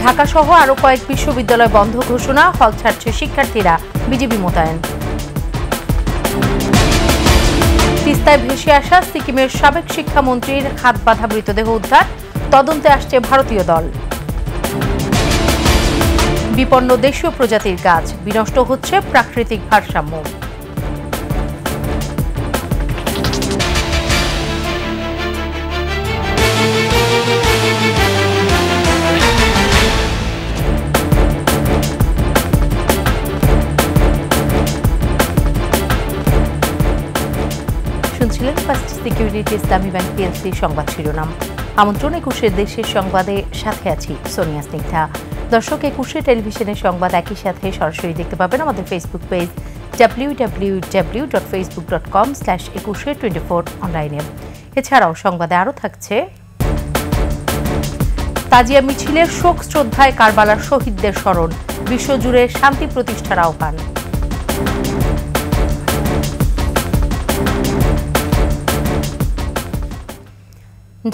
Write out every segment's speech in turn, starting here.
ঢাকা সহ আরো কয়েক বিশ্ববিদ্যালয় বন্ধ ঘোষণা, হল ছাড়ছে শিক্ষার্থীরা, বিজিবি মোতায়েন। তিস্তায় ভেসে আসা সিকিমের সাবেক শিক্ষামন্ত্রীর হাত বাঁধা মৃতদেহ উদ্ধার, তদন্তে আসছে ভারতীয় দল। বিপন্ন দেশীয় প্রজাতির গাছ, বিনষ্ট হচ্ছে প্রাকৃতিক ভারসাম্য। শুনছিলেন ফার্স্ট সিকিউরিটি ইসলামী ব্যাংক পিএলসি সংবাদ শিরোনাম। আমন্ত্রণ ২১ দেশের সংবাদে, সাথে আছি সোনিয়া স্নিগ্ধা। দর্শক, ২১ টেলিভিশনের সংবাদ একই সাথে সরাসরি দেখতে পাবেন আমাদের ফেসবুক পেজ www.facebook.com/2124 অনলাইনে। এছাড়াও সংবাদে আরও থাকছে তাজিয়া মিছিলের শোক শ্রদ্ধায় কারবালার শহীদদের স্মরণ, বিশ্বজুড়ে শান্তি প্রতিষ্ঠার আহ্বান।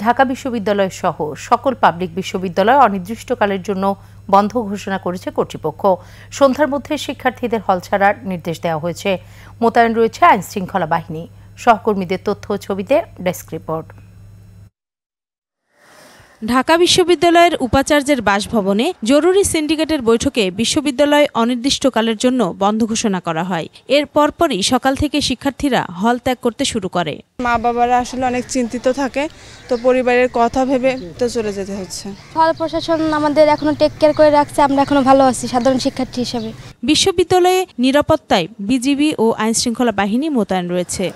ঢাকা বিশ্ববিদ্যালয় সহ সকল পাবলিক বিশ্ববিদ্যালয় অনির্দিষ্টকালের জন্য বন্ধ ঘোষণা করেছে কর্তৃপক্ষ। সন্ধ্যার মধ্যে শিক্ষার্থীদের হল ছাড়ার নির্দেশ দেওয়া হয়েছে। মোতায়েন রয়েছে আইনশৃঙ্খলা বাহিনী। সহকর্মীদের তথ্য ও ছবিতে ডেস্ক রিপোর্ট। ঢাকা বিশ্ববিদ্যালয়ের উপাচার্যের বাসভবনে জরুরি সিন্ডিকেটের বৈঠকে বিশ্ববিদ্যালয় অনির্দিষ্টকালের জন্য বন্ধ ঘোষণা করা হয়। এর পরপরই সকাল থেকে শিক্ষার্থীরা হল ত্যাগ করতে শুরু করে। মা বাবারা আসলে অনেক চিন্তিত থাকে, তো পরিবারের কথা ভেবে তো চলে যেতে হচ্ছে। হল প্রশাসন আমাদের এখনো টেক কেয়ার করে রাখছে, আমরা এখনো ভালো আছি সাধারণ শিক্ষার্থী হিসেবে। বিশ্ববিদ্যালয়ে নিরাপত্তায় বিজিবি ও আইনশৃঙ্খলা বাহিনী মোতায়েন রয়েছে।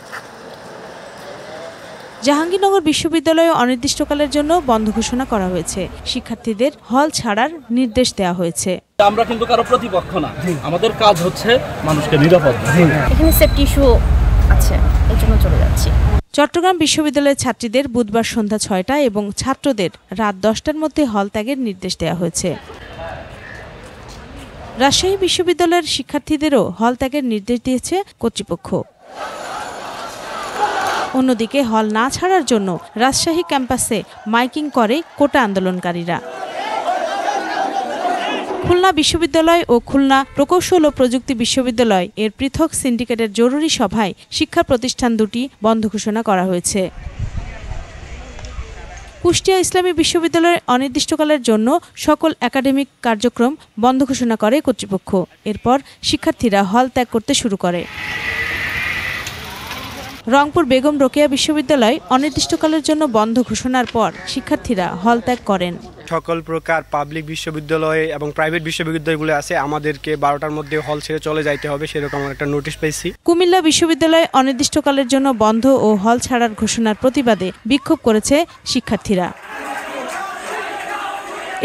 জাহাঙ্গীরনগর বিশ্ববিদ্যালয়ে অনির্দিষ্টকালের জন্য বন্ধ ঘোষণা করা হয়েছে। শিক্ষার্থীদের হল ছাড়ার নির্দেশ দেওয়া হয়েছে। আমরা কিন্তু কারো প্রতিপক্ষ না, আমাদের কাজ হচ্ছে মানুষকে নিরাপদ। এখানে সেফটি ইস্যু আছে, এর জন্য চলে যাচ্ছি। চট্টগ্রাম বিশ্ববিদ্যালয়ের ছাত্রীদের বুধবার সন্ধ্যা ৬টা এবং ছাত্রদের রাত ১০টার মধ্যে হল ত্যাগের নির্দেশ দেওয়া হয়েছে। রাজশাহী বিশ্ববিদ্যালয়ের শিক্ষার্থীদেরও হল ত্যাগের নির্দেশ দিয়েছে কর্তৃপক্ষ। অন্যদিকে হল না ছাড়ার জন্য রাজশাহী ক্যাম্পাসে মাইকিং করে কোটা আন্দোলনকারীরা। খুলনা বিশ্ববিদ্যালয় ও খুলনা প্রকৌশল ও প্রযুক্তি বিশ্ববিদ্যালয় এর পৃথক সিন্ডিকেটের জরুরি সভায় শিক্ষা প্রতিষ্ঠান দুটি বন্ধ ঘোষণা করা হয়েছে। কুষ্টিয়া ইসলামী বিশ্ববিদ্যালয়ের অনির্দিষ্টকালের জন্য সকল একাডেমিক কার্যক্রম বন্ধ ঘোষণা করে কর্তৃপক্ষ। এরপর শিক্ষার্থীরা হল ত্যাগ করতে শুরু করে। রংপুর বেগম রোকেয়া বিশ্ববিদ্যালয় অনির্দিষ্টকালের জন্য বন্ধ ঘোষণার পর শিক্ষার্থীরা হল ত্যাগ করেন। সকল প্রকার পাবলিক বিশ্ববিদ্যালয় এবং প্রাইভেট বিশ্ববিদ্যালয়গুলো আছে, আমাদেরকে 12টার মধ্যে হল ছেড়ে চলে যাইতে হবে, সেরকম একটা নোটিশ পেয়েছি। কুমিল্লা বিশ্ববিদ্যালয় অনির্দিষ্টকালের জন্য বন্ধ ও হল ছাড়ার ঘোষণার প্রতিবাদে বিক্ষোভ করেছে শিক্ষার্থীরা।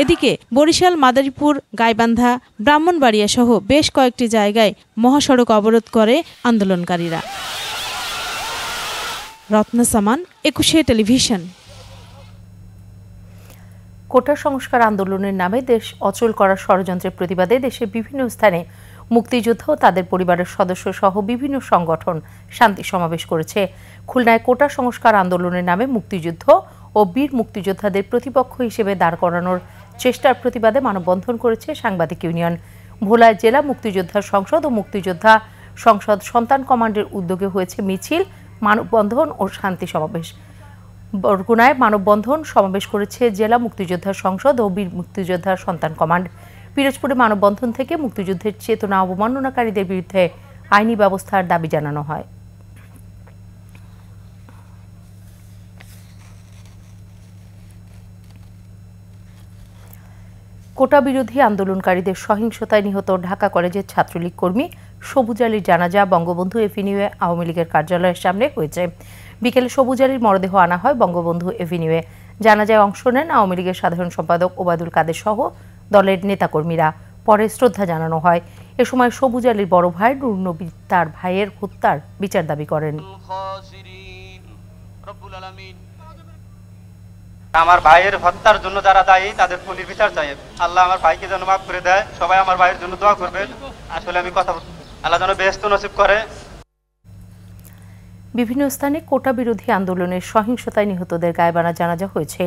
এদিকে বরিশাল, মাদারীপুর, গাইবান্ধা, ব্রাহ্মণবাড়িয়া সহ বেশ কয়েকটি জায়গায় মহাসড়ক অবরোধ করে আন্দোলনকারীরা। রত্না সামান, ২১ টেলিভিশন। কোটা সংস্কার আন্দোলনের নামে দেশ অচল করার ষড়যন্ত্রের প্রতিবাদে দেশের বিভিন্ন স্থানে মুক্তিযোদ্ধা ও তাদের পরিবারের সদস্য সহ বিভিন্ন সংগঠন শান্তি সমাবেশ করেছে। খুলনায় কোটা সংস্কার আন্দোলনের নামে মুক্তিযুদ্ধ ও বীর মুক্তিযোদ্ধাদের প্রতিপক্ষ হিসেবে দাঁড় করানোর চেষ্টার প্রতিবাদে মানববন্ধন করেছে সাংবাদিক ইউনিয়ন। ভোলায় জেলা মুক্তিযোদ্ধা সংসদ ও মুক্তিযোদ্ধা সংসদ সন্তান কমান্ডের উদ্যোগে হয়েছে মিছিল, মানববন্ধন ও শান্তি সমাবেশ। বরগুনায় মানববন্ধন সমাবেশ করেছে জেলা মুক্তিযোদ্ধা সংসদ ও বীর মুক্তিযোদ্ধা সন্তান কমান্ড। পিরোজপুরে মানববন্ধন থেকে মুক্তিযুদ্ধের চেতনা অবমাননাকারীদের বিরুদ্ধে আইনি ব্যবস্থার দাবি জানানো হয়। কোটা বিরোধী আন্দোলনকারীদের সহিংসতায় নিহত ঢাকা কলেজের ছাত্রলীগ কর্মী সবুজ আলীর জানাজা বঙ্গবন্ধু এভিনিউয়ে আওয়ামী লীগের কার্যালয়ের সামনে হয়েছে। বিকেলে সবুজ আলীর মরদেহ আনা হয় বঙ্গবন্ধু এভিনিউয়ে। জানাজায় অংশ নেন আওয়ামী লীগের সাধারণ সম্পাদক ওবায়দুল কাদের সহ দলের নেতাকর্মীরা। পরে শ্রদ্ধা জানানো হয়। এ সময় সবুজ আলীর বড় ভাই নূর নবী তার ভাইয়ের হত্যার বিচার দাবি করেন। আমার ভাইয়ের হত্যার জন্য যারা দায়ী তাদের পুলিশ বিচার চাই। আল্লাহ আমার ভাইকে যেন মাফ করে দেয়। সবাই আমার ভাইয়ের জন্য দোয়া করবেন। আসলে আমি কথা আল্লাহ যেন বেহেশত নসিব করে। বিভিন্ন স্থানে কোটা বিরোধী আন্দোলনের সহিংসতায় নিহতদের গায়েবানা জানাজা হয়েছে।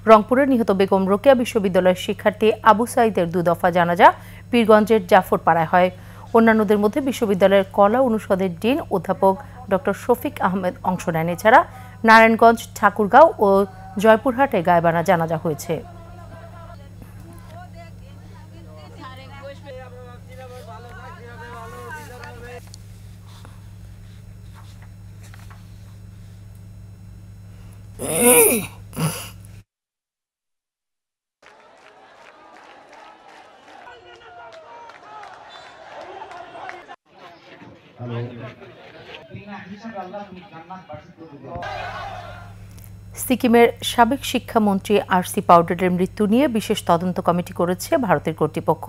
রংপুরের নিহত বেগম রোকেয়া বিশ্ববিদ্যালয়ের শিক্ষার্থী আবু সাঈদের 2 দফা জানাজা পীরগঞ্জের জাফরপাড়ায় হয়। অন্যান্যদের মধ্যে বিশ্ববিদ্যালয়ের কলা অনুষদের ডিন অধ্যাপক ডক্টর শফিক আহমেদ অংশ নেন। এছাড়া নারায়ণগঞ্জ, ঠাকুরগাঁও ও জয়পুরহাটে গায়েবানা জানাজা হয়েছে। সিকিমের সাবেক শিক্ষামন্ত্রী আরসি পাউডারের মৃত্যু নিয়ে বিশেষ তদন্ত কমিটি করেছে ভারতের কর্তৃপক্ষ।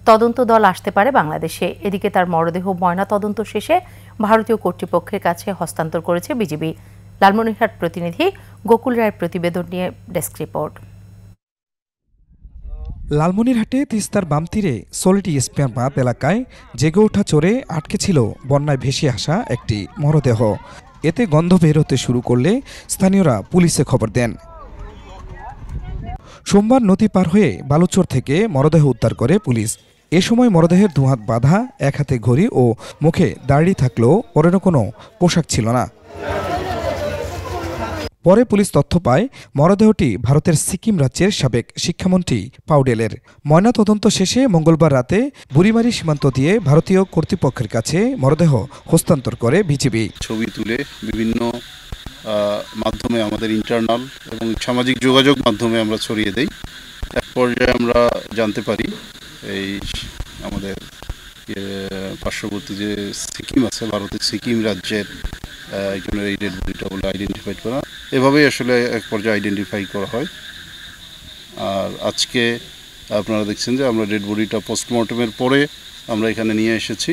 তদন্ত দল আসতে পারে বাংলাদেশে। এদিকে তার মরদেহ ময়না তদন্ত শেষে ভারতীয় কর্তৃপক্ষের কাছে হস্তান্তর করেছে বিজিবি। লালমনিরহাট প্রতিনিধি গোকুল রায়ের প্রতিবেদন নিয়ে ডেস্ক রিপোর্ট। লালমনিরহাটে তিস্তার বাম তীরে সোলিটি স্পেয়ার বাঁধ এলাকায় জেগে ওঠা চরে আটকে ছিল বন্যায় ভেসে আসা একটি মরদেহ। এতে গন্ধ বের হতে শুরু করলে স্থানীয়রা পুলিশে খবর দেন। সোমবার নদী পার হয়ে বালুচর থেকে মরদেহ উদ্ধার করে পুলিশ। এ সময় মরদেহের 2 হাত বাঁধা, 1 হাতে ঘড়ি ও মুখে দাড়ি থাকলেও পরনে কোনো পোশাক ছিল না। পরে পুলিশ তথ্য পায় মরদেহটি ভারতের সিকিম রাজ্যের সাবেক শিক্ষামন্ত্রী পাউডেলের। ময়নাতদন্ত শেষে মঙ্গলবার রাতে বুড়িমারি সীমান্ত দিয়ে ভারতীয় কর্তৃপক্ষের কাছে মরদেহ হস্তান্তর করে বিজিবি। ছবি তুলে বিভিন্ন মাধ্যমে আমাদের ইন্টারনাল এবং সামাজিক যোগাযোগ মাধ্যমে আমরা ছড়িয়ে দেই। এক পর্যায়ে আমরা জানতে পারি এই আমাদের পার্শ্ববর্তী যে সিকিম আছে, ভারতের সিকিম রাজ্যের একজনের এই ডেড বডিটা বলে আইডেন্টিফাই করা। এভাবেই আসলে এক পর্যায়ে আইডেন্টিফাই করা হয়। আর আজকে আপনারা দেখছেন যে আমরা ডেড বডিটা পোস্টমর্টমের পরে আমরা এখানে নিয়ে এসেছি।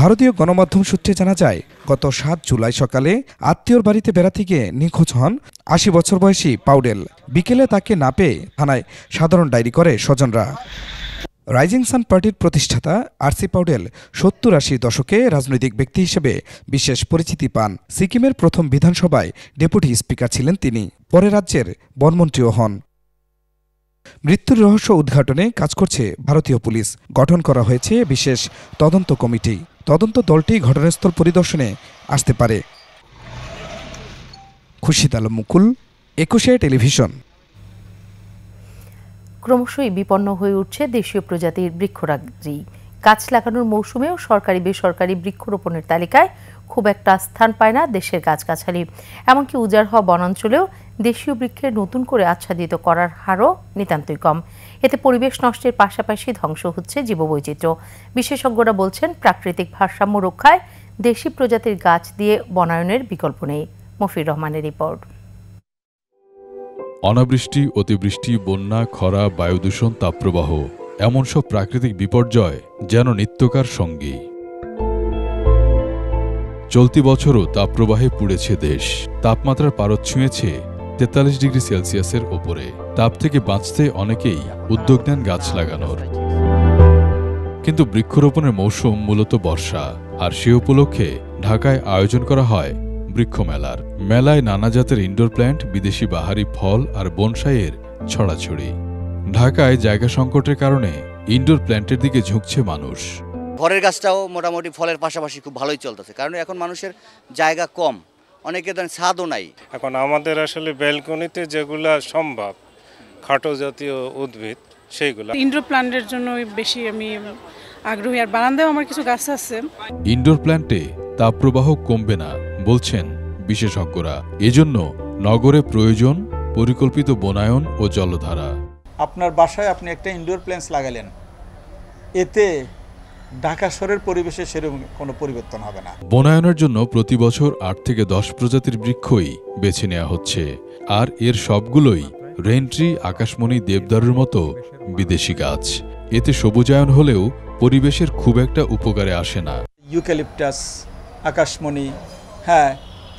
ভারতীয় গণমাধ্যম সূত্রে জানা যায়, গত 7 জুলাই সকালে আত্মীয়র বাড়িতে বেড়াতে গিয়ে নিখোঁজ হন 80 বছর বয়সী পাউডেল। বিকেলে তাকে না পেয়ে থানায় সাধারণ ডায়েরি করে স্বজনরা। রাইজিং সান পার্টির প্রতিষ্ঠাতা আরসি পাউডেল 70-80 দশকে রাজনৈতিক ব্যক্তি হিসেবে বিশেষ পরিচিতি পান। সিকিমের প্রথম বিধানসভায় ডেপুটি স্পিকার ছিলেন তিনি। পরে রাজ্যের বনমন্ত্রীও হন। মৃত্যুর রহস্য উদ্ঘাটনে কাজ করছে ভারতীয় পুলিশ। গঠন করা হয়েছে বিশেষ তদন্ত কমিটি। তদন্ত দলটি ঘটনাস্থল পরিদর্শনে আসতে পারে। খুরশিদ আলম মুকুল, 21 টেলিভিশন। ক্রমশই বিপন্ন হয়ে উঠছে দেশীয় প্রজাতির বৃক্ষরাজি। গাছ লাগানোর মৌসুমেও সরকারি বেসরকারি বৃক্ষরোপণের তালিকায় খুব একটা স্থান পায় না দেশের গাছগাছালি। এমনকি উজাড় হওয়া বনাঞ্চলেও দেশীয় বৃক্ষের নতুন করে আচ্ছাদিত করার হারও নিতান্তই কম। এতে পরিবেশ নষ্টের পাশাপাশি ধ্বংস হচ্ছে জীববৈচিত্র্য। বিশেষজ্ঞরা বলছেন, প্রাকৃতিক ভারসাম্য রক্ষায় দেশি প্রজাতির গাছ দিয়ে বনায়নের বিকল্প নেই। মফির রহমানের রিপোর্ট। অনাবৃষ্টি, অতিবৃষ্টি, বন্যা, খরা, বায়ুদূষণ, তাপপ্রবাহ এমন সব প্রাকৃতিক বিপর্যয় যেন নিত্যকার সঙ্গী। চলতি বছরও তাপপ্রবাহে পুড়েছে দেশ। তাপমাত্রার পারদ ছুঁয়েছে 43 ডিগ্রি সেলসিয়াসের ওপরে। তাপ থেকে বাঁচতে অনেকেই উদ্যোগ নেন গাছ লাগানোর। কিন্তু বৃক্ষরোপণের মৌসুম মূলত বর্ষা, আর সে উপলক্ষে ঢাকায় আয়োজন করা হয় বৃক্ষমেলার। মেলায় নানা জাতের ইনডোর প্ল্যান্ট, বিদেশি বাহারি ফল আর বনসাইয়ের ছড়াছড়ি। ঢাকায় জায়গা সংকটের কারণে ইনডোর প্ল্যান্টের দিকে ঝুঁকছে মানুষ। ঘরের গাছটাও মোটামুটি ফলের পাশাপাশি খুব ভালোই চলতেছে, কারণ এখন মানুষের জায়গা কম, অনেকে ধরেন ছাদও নাই। এখন আমাদের আসলে ব্যালকনিতে যেগুলা সম্ভব খাটো জাতীয় উদ্ভিদ সেইগুলো ইনডোর প্ল্যান্টের জন্য বেশি আমি আগ্রহী। আর বারান্দায় আমার কিছু গাছ আছে। ইনডোর প্ল্যান্টে তাপপ্রবাহ কমবে না বলছেন বিশেষজ্ঞরা। এজন্য নগরে প্রয়োজন পরিকল্পিত বনায়ন ও জলধারা। আপনার বাসায় আপনি একটা ইনডোর প্ল্যান্টস লাগালেন, এতে ঢাকা শহরের পরিবেশে সেরকম কোনো পরিবর্তন হবে না। বনায়নের জন্য প্রতি বছর 8 থেকে 10 প্রজাতির বৃক্ষই বেছে নেওয়া হচ্ছে, আর এর সবগুলোই রেনট্রি, আকাশমণি, দেবদারুর মতো বিদেশি গাছ। এতে সবুজায়ন হলেও পরিবেশের খুব একটা উপকারে আসে না। ইউক্যালিপটাস, আকাশমণি, হ্যাঁ,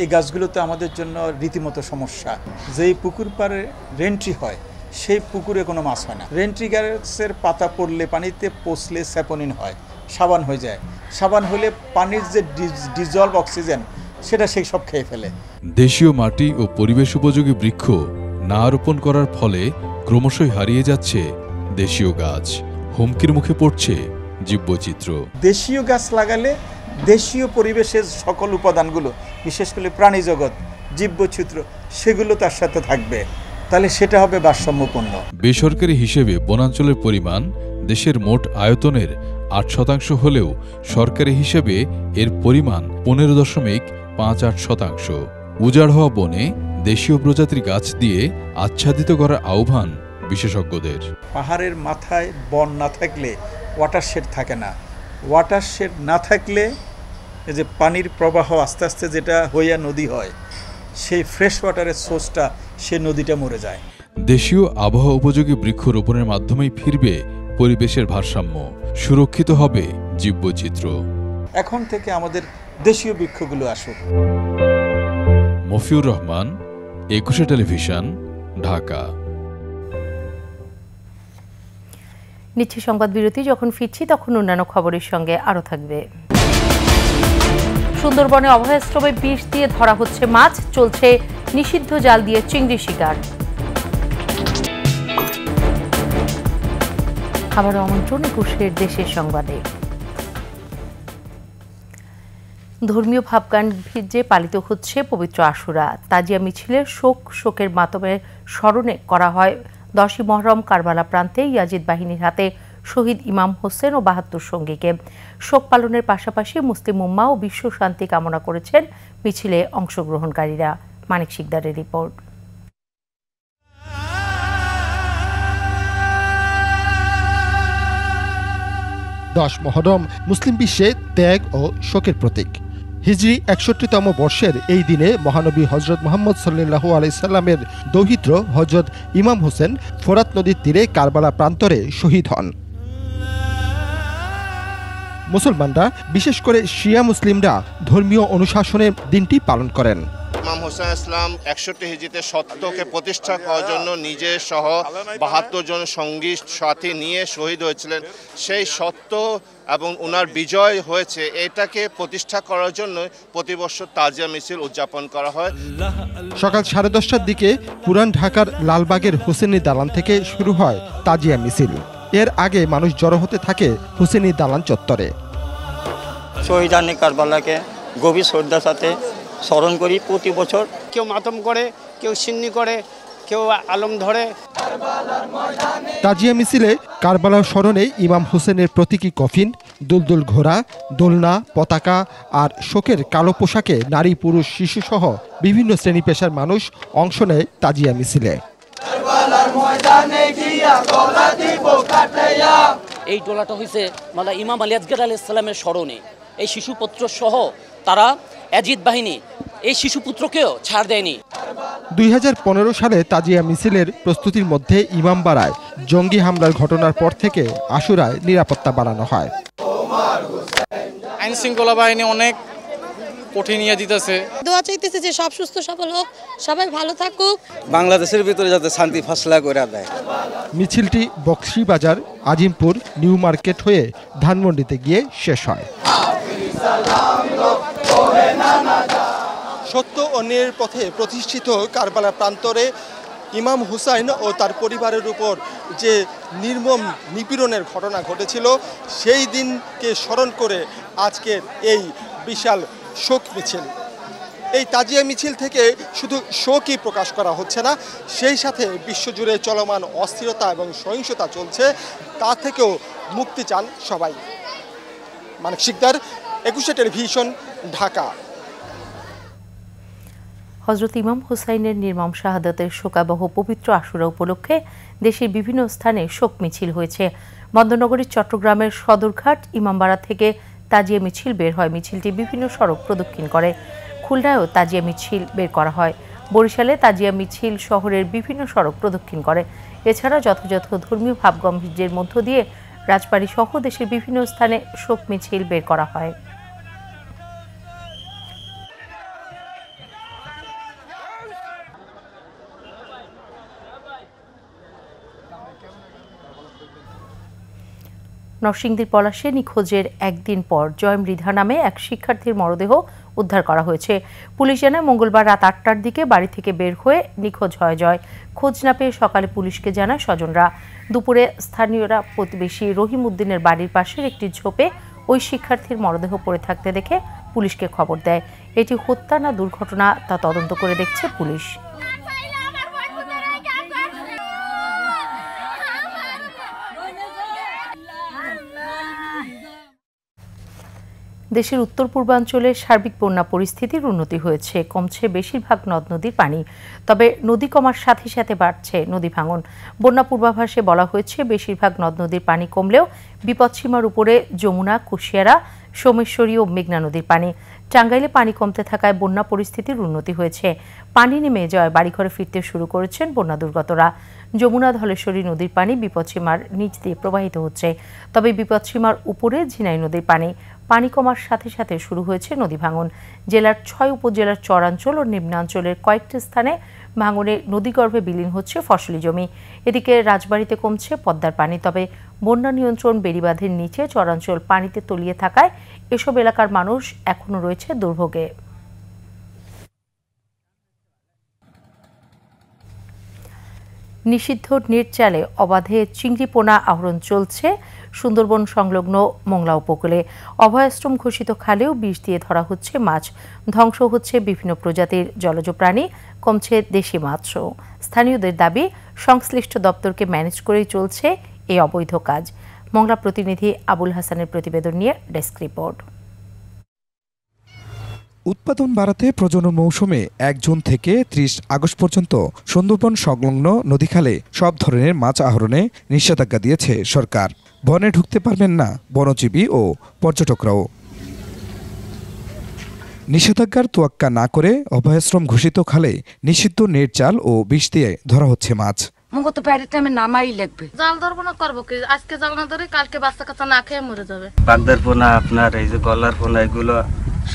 এই গাছগুলো তো আমাদের জন্য রীতিমতো সমস্যা। যেই পুকুর পাড়ে রেনট্রি হয় সেই পুকুরে কোনো মাছ হয় না। রেনট্রি গাছের পাতা পড়লে, পানিতে পচলে স্যাপোনিন হয়, সাবান হয়ে যায়। সাবান হলে পানির যে ডিজলভ অক্সিজেন সেটা সেই সব খেয়ে ফেলে। দেশীয় মাটি ও পরিবেশ উপযোগী বৃক্ষ না রোপণ করার ফলে ক্রমশই হারিয়ে যাচ্ছে দেশীয় গাছ, হুমকির মুখে পড়ছে জীববৈচিত্র্য। দেশীয় গাছ লাগালে দেশীয় পরিবেশের সকল উপাদানগুলো, বিশেষ করে প্রাণী জগৎ, জীববৈচিত্র্য, সেগুলো তার সাথে থাকবে, তাহলে সেটা হবে ভারসাম্যপূর্ণ। বেসরকারি হিসেবে বনাঞ্চলের পরিমাণ দেশের মোট আয়তনের ৮% হলেও সরকারি হিসেবে এর পরিমাণ 15.58%। উজাড় হওয়া বনে দেশীয় প্রজাতির গাছ দিয়ে আচ্ছাদিত করার আহ্বান বিশেষজ্ঞদের। পাহাড়ের মাথায় বন না থাকলে ওয়াটারশেড থাকে না, ওয়াটারশেড না থাকলে এই যে পানির প্রবাহ আস্তে আস্তে যেটা হইয়া নদী হয়, সেই ফ্রেশ ওয়াটারের সোর্সটা সে নদীটা মরে যায়। দেশীয় আবহাওয়া উপযোগী বৃক্ষরোপণের মাধ্যমেই ফিরবে পরিবেশের ভারসাম্য, সুরক্ষিত হবে জীববৈচিত্র্য। এখন থেকে আমাদের দেশীয় বৃক্ষগুলো আসুক। মফিউর রহমান, একুশে টেলিভিশন, ঢাকা। নিচ্ছি সংবাদ বিরতি। যখন ফিরছি তখন অন্যান্য খবরের সঙ্গে আরও থাকবে। সুন্দরবনে অভয়াশ্রমে বিষ দিয়ে ধরা হচ্ছে মাছ, চলছে নিষিদ্ধ জাল দিয়ে চিংড়ি শিকার। আবারও আমন্ত্রণ একুশের দেশের সংবাদে। ধর্মীয় ভাবগান ভিজে পালিত হচ্ছে পবিত্র আশুরা। তাজিয়া মিছিলের শোকের মাতমের স্মরণে করা হয় 10ই মহরম কারবালা প্রান্তে ইয়াজিদ বাহিনীর হাতে শহীদ ইমাম হোসেন ও 72 সঙ্গীকে। শোক পালনের পাশাপাশি মুসলিম উম্মাহ ও বিশ্ব শান্তি কামনা করেছেন মিছিলে অংশগ্রহণকারীরা। মানিক শিকদারের রিপোর্ট। দশ মহরম মুসলিম বিশ্বে ত্যাগ ও শোকের প্রতীক। হিজরি 61তম বর্ষের এই দিনে মহানবী হজরত মুহাম্মদ সাল্লাল্লাহু আলাইহি সাল্লামের দৌহিত্র হজরত ইমাম হোসেন ফোরাত নদীর তীরে কারবালা প্রান্তরে শহীদ হন। মুসলমানরা, বিশেষ করে শিয়া মুসলিমরা ধর্মীয় অনুশাসনের দিনটি পালন করেন। ইমাম হোসেন ইসলাম 61 হিজরিতে সত্যকে প্রতিষ্ঠা করার জন্য নিজে সহ 72 জন সঙ্গী সাথী নিয়ে শহীদ হয়েছিলেন। সেই সত্য এবং ওনার বিজয় হয়েছে, এটাকে প্রতিষ্ঠা করার জন্য প্রতি বছর তাজিয়া মিছিল উদযাপন করা হয়। সকাল 10:30টার দিকে পুরান ঢাকার লালবাগের হোসেনি দালান থেকে শুরু হয় তাজিয়া মিছিল। এর আগে মানুষ জড়ো হতে থাকে হোসেনি দালান চত্বরে। শহীদানে কারবালাকে গভীর শ্রদ্ধার সাথে স্মরণ করি প্রতি বছর। কেউ মাতম করে, কেউ সিন্নি করে, কেউ আলম ধরে। তাজিয়া মিছিলে কারবালার স্মরণে ইমাম হোসেনের প্রতীকী কফিন, দুলদুল ঘোড়া, দোলনা, পতাকা আর শোকের কালো পোশাকে নারী, পুরুষ, শিশু সহ বিভিন্ন শ্রেণী পেশার মানুষ অংশ নেয় তাজিয়া মিছিলে। এই টোলাটা হয়েছে মানে ইমাম আলী আসগর আলাইহিস সালামের স্মরণে। এই শিশুপুত্র সহ তারা ইয়াজিদ বাহিনী এই শিশুপুত্রকেও ছাড় দেয়নি। 2015 সালে তাজিয়া মিছিলের প্রস্তুতির মধ্যে ইমামবাড়ায় জঙ্গি হামলার ঘটনার পর থেকে আশুরায় নিরাপত্তা বাড়ানো হয়। আইন শৃঙ্খলা বাহিনী অনেক কঠিন ইয়ে দিতেছে। দোয়া চাইতেছে যে সব সুস্থ সবল হোক, সবাই ভালো থাকুক, বাংলাদেশের ভিতরে যাতে শান্তি ফাসলা করে দেয়। মিছিলটি বক্সিবাজার, আজিমপুর, নিউ মার্কেট হয়ে ধানমন্ডিতে গিয়ে শেষ হয়। সত্য ও ন্যায়ের পথে প্রতিষ্ঠিত কারবালা প্রান্তরে ইমাম হুসাইন ও তার পরিবারের উপর যে নির্মম নিপীড়নের ঘটনা ঘটেছিল, সেই দিনকে স্মরণ করে আজকের এই বিশাল শোক মিছিল। এই তাজিয়া মিছিল থেকে শুধু শোকই প্রকাশ করা হচ্ছে না, সেই সাথে বিশ্বজুড়ে চলমান অস্থিরতা এবং সহিংসতা চলছে, তা থেকেও মুক্তি চান সবাই। মানিক শিকদার, একুশে টেলিভিশন, ঢাকা। হজরত ইমাম হুসাইনের নির্মম শাহাদাতের শোকাবহ পবিত্র আশুরা উপলক্ষে দেশের বিভিন্ন স্থানে শোক মিছিল হয়েছে। বন্দরনগরীর চট্টগ্রামের সদরঘাট ইমামবাড়া থেকে তাজিয়া মিছিল বের হয়। মিছিলটি বিভিন্ন সড়ক প্রদক্ষিণ করে। খুলনায়ও তাজিয়া মিছিল বের করা হয়। বরিশালে তাজিয়া মিছিল শহরের বিভিন্ন সড়ক প্রদক্ষিণ করে। এছাড়া যথাযথ ধর্মীয় ভাবগম্ভীর্যের মধ্য দিয়ে রাজবাড়ী সহ দেশের বিভিন্ন স্থানে শোক মিছিল বের করা হয়। নরসিংদীর পলাশে নিখোঁজের একদিন পর জয় মৃধা নামে এক শিক্ষার্থীর মরদেহ উদ্ধার করা হয়েছে। পুলিশ জানায় মঙ্গলবার রাত ৮টার দিকে বাড়ি থেকে বের হয়ে নিখোঁজ হয় জয়। খোঁজ না পেয়ে সকালে পুলিশকে জানায় স্বজনরা। দুপুরে স্থানীয়রা প্রতিবেশী রহিম উদ্দিনের বাড়ির পাশের একটি ঝোপে ওই শিক্ষার্থীর মরদেহ পড়ে থাকতে দেখে পুলিশকে খবর দেয়। এটি হত্যা না দুর্ঘটনা তা তদন্ত করে দেখছে পুলিশ। দেশের উত্তর পূর্বাঞ্চলে সার্বিক বন্যা পরিস্থিতির উন্নতি হয়েছে। কমছে বেশিরভাগ নদ নদীর পানি, তবে নদী কমার সাথে সাথে বাড়ছে নদী ভাঙন। বন্যা পূর্বাভাসে বলা হয়েছে বেশিরভাগ নদ নদীর পানি কমলেও বিপদসীমার উপরে যমুনা, কুশিয়ারা, সোমেশ্বরী ও মেঘনা নদীর পানি। টাঙ্গাইলে পানি কমতে থাকায় বন্যা পরিস্থিতির উন্নতি হয়েছে। পানি নেমে যাওয়ায় বাড়িঘরে ফিরতে শুরু করেছেন বন্যা দুর্গতরা। যমুনা, ধলেশ্বরী নদীর পানি বিপদসীমার নিচ দিয়ে প্রবাহিত হচ্ছে, তবে বিপদসীমার উপরে ঝিনাই নদীর পানি কমার সাথে সাথে শুরু হয়েছে নদী ভাঙন। জেলার ৬ উপজেলার চরাঞ্চল ও নিম্নাঞ্চলের কয়েকটি স্থানে ভাঙনে নদীগর্ভে বিলীন হচ্ছে ফসলি জমি। এদিকে রাজবাড়ীতে কমছে পদ্মার পানি, তবে বন্যা নিয়ন্ত্রণ বেড়িবাঁধের নিচে চরাঞ্চল পানিতে তলিয়ে থাকায় এসব এলাকার মানুষ এখনো রয়েছে দুর্ভোগে। নিষিদ্ধ নেট জালে অবাধে চিংড়ি পোনা আহরণ চলছে সুন্দরবন সংলগ্ন মোংলা উপকূলে। অভয়াশ্রম ঘোষিত খালেও বিষ দিয়ে ধরা হচ্ছে মাছ। ধ্বংস হচ্ছে বিভিন্ন প্রজাতির জলজ প্রাণী, কমছে দেশি মাছও। স্থানীয়দের দাবি সংশ্লিষ্ট দপ্তরকে ম্যানেজ করেই চলছে এই অবৈধ কাজ। মোংলা প্রতিনিধি আবুল হাসানের প্রতিবেদন নিয়ে ডেস্ক রিপোর্ট। উৎপাদন বাড়াতে প্রজনন মৌসুমে ১ জুন থেকে ৩০ আগস্ট পর্যন্ত সুন্দরবন সংলগ্ন নদীখালে সব ধরনের মাছ আহরণে নিষেধাজ্ঞা দিয়েছে সরকার। বনে ঢুকতে পারবেন না বনজীবী ও পর্যটকরাও। নিষেধাজ্ঞার তোয়াক্কা না করে অভয়াশ্রম ঘোষিত খালে নিষিদ্ধ নেট জাল ও বিষ দিয়ে ধরা হচ্ছে মাছ। তো প্যারের টাইমে নামাই লাগবে। জাল ধরবো না করবো কি, আজকে জাল না ধরে কালকে বাচ্চা কাচ্চা না খেয়ে মরে যাবে। বাগদার পোনা, আপনার এই যে গলার পোনা, এগুলো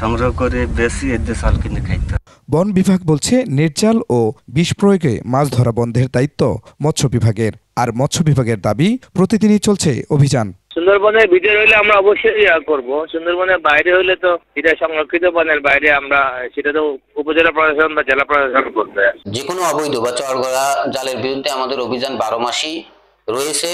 সংগ্রহ করে বেশি এতে চাল কিনে খাইতে। বন বিভাগ বলছে নেট জাল ও বিষ প্রয়োগে মাছ ধরা বন্ধের দায়িত্ব মৎস্য বিভাগের। আর মৎস্য বিভাগের দাবি প্রতিদিনই চলছে অভিযান। সুন্দরবনের ভিতরে হইলে আমরা অবশ্যই করব, সুন্দরবনের বাইরে হইলে তো এটা সংরক্ষিত বনের বাইরে আমরা সেটা তো উপজেলা প্রশাসন বা জেলা প্রশাসন করবে। যে কোনো অবৈধ বা চরগড়া জালের বিরুদ্ধে আমাদের অভিযান ১২ মাসই রয়েছে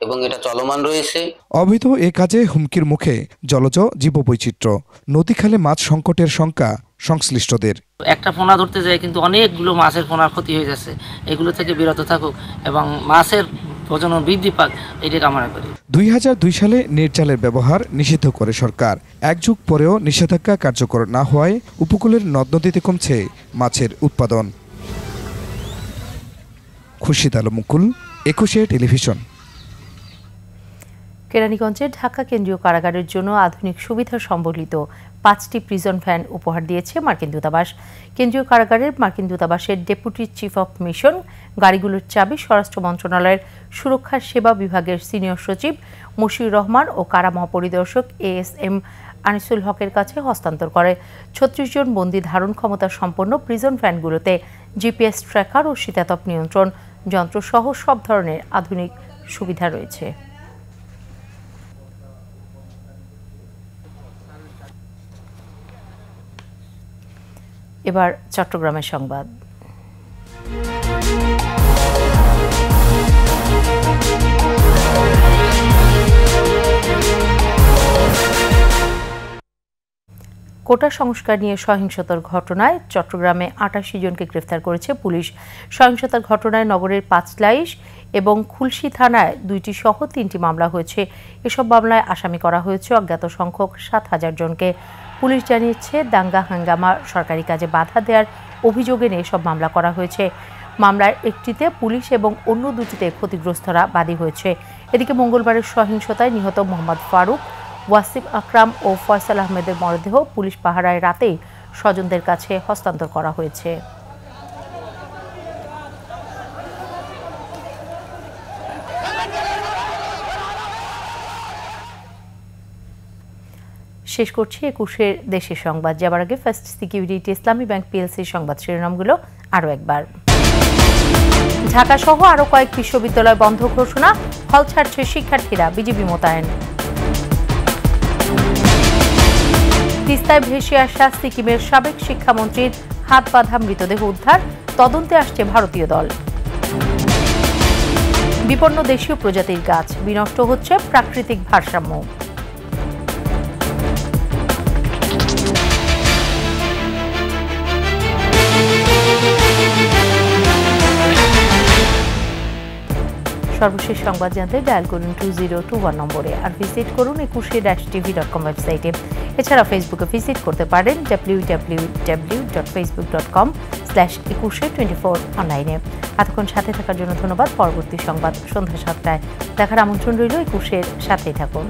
এবং এটা চলমান রয়েছে। অবৈধ এ কাজে হুমকির মুখে জলজ জীববৈচিত্র্য, নদীখালে মাছ সংকটের শঙ্কা সংশ্লিষ্টদের। একটা পোনা ধরতে যায় কিন্তু অনেকগুলো মাছের পোনার ক্ষতি হয়ে যাচ্ছে। এগুলো থেকে বিরত থাকুক এবং মাছের প্রজনন বৃদ্ধি পাক, এটি কামনা করি। ২০০২ সালে নেট জালের ব্যবহার নিষিদ্ধ করে সরকার। ১ যুগ পরেও নিষেধাজ্ঞা কার্যকর না হওয়ায় উপকূলের নদ নদীতে কমছে মাছের উৎপাদন। খুরশিদ আলম মুকুল, ২১ টেলিভিশন। কেরানীগঞ্জে ঢাকা কেন্দ্রীয় কারাগারের জন্য আধুনিক সুবিধা সম্বলিত ৫টি প্রিজন ভ্যান উপহার দিয়েছে মার্কিন দূতাবাস। কেন্দ্রীয় কারাগারের মার্কিন দূতাবাসের ডেপুটি চিফ অফ মিশন গাড়িগুলোর চাবি স্বরাষ্ট্র মন্ত্রণালয়ের সুরক্ষা সেবা বিভাগের সিনিয়র সচিব মশিউর রহমান ও কারা মহাপরিদর্শক ASM আনিসুল হকের কাছে হস্তান্তর করে। ৩৬ জন বন্দী ধারণ ক্ষমতা সম্পন্ন প্রিজন ভ্যানগুলোতে GPS ট্র্যাকার ও শীতাতপ নিয়ন্ত্রণ যন্ত্র সহ সব ধরনের আধুনিক সুবিধা রয়েছে। এবার চট্টগ্রামের সংবাদ। কোটা সংস্কার নিয়ে সহিংসতার ঘটনায় চট্টগ্রামে ৮৮ জনকে গ্রেফতার করেছে পুলিশ। সহিংসতার ঘটনায় নগরের পাঁচলাইশ এবং খুলশী থানায় ২টি সহ ৩টি মামলা হয়েছে। এসব মামলায় আসামি করা হয়েছে অজ্ঞাত সংখ্যক ৭,০০০ জনকে। পুলিশ জানিয়েছে দাঙ্গা হাঙ্গামা সরকারি কাজে বাধা দেওয়ার অভিযোগে নিয়ে সব মামলা করা হয়েছে। মামলার একটিতে পুলিশ এবং অন্য দুটিতে ক্ষতিগ্রস্তরা বাদী হয়েছে। এদিকে মঙ্গলবারের সহিংসতায় নিহত মোহাম্মদ ফারুক, ওয়াসিম আকরাম ও ফয়সাল আহমেদের মরদেহ পুলিশ পাহারায় রাতেই স্বজনদের কাছে হস্তান্তর করা হয়েছে। শেষ করছি ২১ দেশের সংবাদ। যাবার আগে ফার্স্ট সিকিউরিটি ইসলামী ব্যাংক পিএলসির সংবাদ শিরোনামগুলো আরও একবার। ঢাকা সহ আরও কয়েক বিশ্ববিদ্যালয় বন্ধ ঘোষণা, হল ছাড়ছে শিক্ষার্থীরা, বিজিবি মোতায়েন। তিস্তায় ভেসে আসা সিকিমের সাবেক শিক্ষামন্ত্রীর হাত বাঁধা মৃতদেহ উদ্ধার, তদন্তে আসছে ভারতীয় দল। বিপন্ন দেশীয় প্রজাতির গাছ, বিনষ্ট হচ্ছে প্রাকৃতিক ভারসাম্য। সর্বশেষ সংবাদ জানতে ডায়াল করুন 2021 নম্বরে, আর ভিজিট করুন ekushe-tv.com ওয়েবসাইটে। এছাড়া ফেসবুকে ভিজিট করতে পারেন www.facebook.com/ekushe24 অনলাইনে। এতক্ষণ সাথে থাকার জন্য ধন্যবাদ। পরবর্তী সংবাদ সন্ধ্যা 7টায় দেখার আমন্ত্রণ রইল। একুশের সাথেই থাকুন।